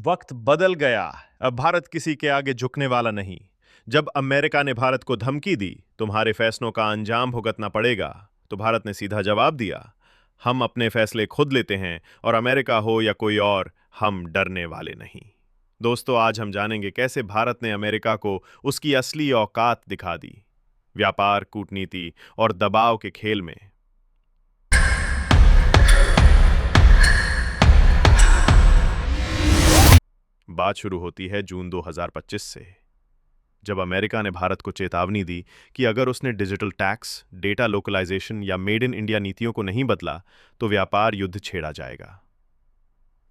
वक्त बदल गया। अब भारत किसी के आगे झुकने वाला नहीं। जब अमेरिका ने भारत को धमकी दी, तुम्हारे फैसलों का अंजाम भुगतना पड़ेगा, तो भारत ने सीधा जवाब दिया, हम अपने फैसले खुद लेते हैं और अमेरिका हो या कोई और, हम डरने वाले नहीं। दोस्तों, आज हम जानेंगे कैसे भारत ने अमेरिका को उसकी असली औकात दिखा दी, व्यापार, कूटनीति और दबाव के खेल में। बात शुरू होती है जून 2025 से, जब अमेरिका ने भारत को चेतावनी दी कि अगर उसने डिजिटल टैक्स, डेटा लोकलाइजेशन या मेड इन इंडिया नीतियों को नहीं बदला तो व्यापार युद्ध छेड़ा जाएगा।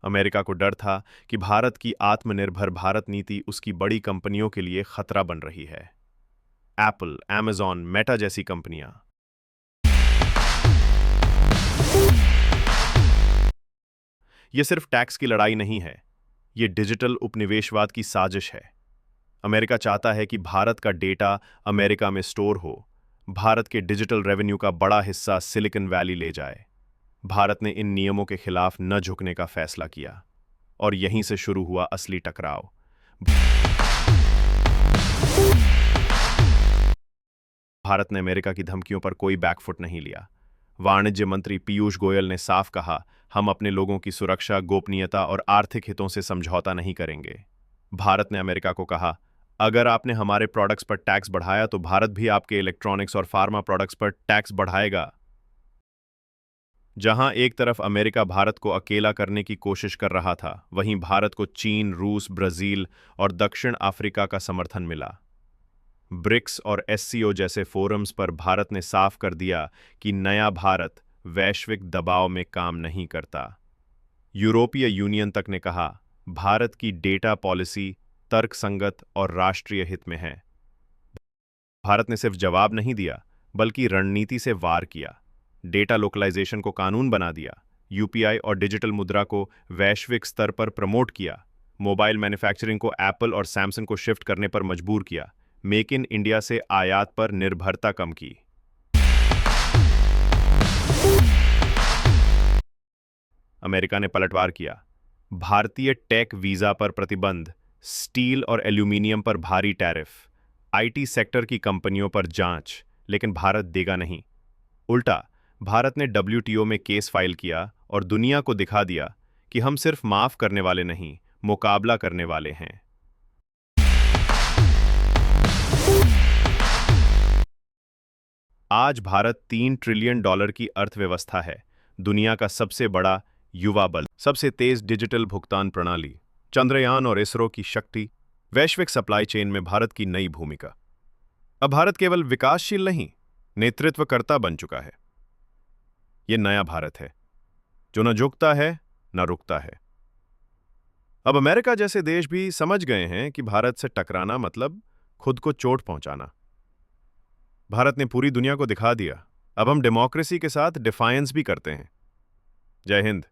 अमेरिका को डर था कि भारत की आत्मनिर्भर भारत नीति उसकी बड़ी कंपनियों के लिए खतरा बन रही है। एप्पल, अमेजॉन, मेटा जैसी कंपनियां। यह सिर्फ टैक्स की लड़ाई नहीं है, यह डिजिटल उपनिवेशवाद की साजिश है। अमेरिका चाहता है कि भारत का डेटा अमेरिका में स्टोर हो, भारत के डिजिटल रेवेन्यू का बड़ा हिस्सा सिलिकॉन वैली ले जाए। भारत ने इन नियमों के खिलाफ न झुकने का फैसला किया और यहीं से शुरू हुआ असली टकराव। भारत ने अमेरिका की धमकियों पर कोई बैकफुट नहीं लिया। वाणिज्य मंत्री पीयूष गोयल ने साफ कहा, हम अपने लोगों की सुरक्षा, गोपनीयता और आर्थिक हितों से समझौता नहीं करेंगे। भारत ने अमेरिका को कहा, अगर आपने हमारे प्रोडक्ट्स पर टैक्स बढ़ाया तो भारत भी आपके इलेक्ट्रॉनिक्स और फार्मा प्रोडक्ट्स पर टैक्स बढ़ाएगा। जहां एक तरफ अमेरिका भारत को अकेला करने की कोशिश कर रहा था, वहीं भारत को चीन, रूस, ब्राजील और दक्षिण अफ्रीका का समर्थन मिला। ब्रिक्स और एससीओ जैसे फोरम्स पर भारत ने साफ कर दिया कि नया भारत वैश्विक दबाव में काम नहीं करता। यूरोपीय यूनियन तक ने कहा, भारत की डेटा पॉलिसी तर्कसंगत और राष्ट्रीय हित में है। भारत ने सिर्फ जवाब नहीं दिया, बल्कि रणनीति से वार किया। डेटा लोकलाइजेशन को कानून बना दिया, यूपीआई और डिजिटल मुद्रा को वैश्विक स्तर पर प्रमोट किया, मोबाइल मैन्युफैक्चरिंग को एप्पल और सैमसंग को शिफ्ट करने पर मजबूर किया, मेक इन इंडिया से आयात पर निर्भरता कम की। अमेरिका ने पलटवार किया, भारतीय टेक वीजा पर प्रतिबंध, स्टील और एल्यूमिनियम पर भारी टैरिफ, आईटी सेक्टर की कंपनियों पर जांच, लेकिन भारत देगा नहीं। उल्टा, भारत ने डब्ल्यूटीओ में केस फाइल किया और दुनिया को दिखा दिया कि हम सिर्फ माफ करने वाले नहीं, मुकाबला करने वाले हैं। आज भारत $3 ट्रिलियन की अर्थव्यवस्था है, दुनिया का सबसे बड़ा युवा बल, सबसे तेज डिजिटल भुगतान प्रणाली, चंद्रयान और इसरो की शक्ति, वैश्विक सप्लाई चेन में भारत की नई भूमिका। अब भारत केवल विकासशील नहीं, नेतृत्वकर्ता बन चुका है। यह नया भारत है, जो न झुकता है न रुकता है। अब अमेरिका जैसे देश भी समझ गए हैं कि भारत से टकराना मतलब खुद को चोट पहुंचाना। भारत ने पूरी दुनिया को दिखा दिया, अब हम डेमोक्रेसी के साथ डिफायंस भी करते हैं। जय हिंद।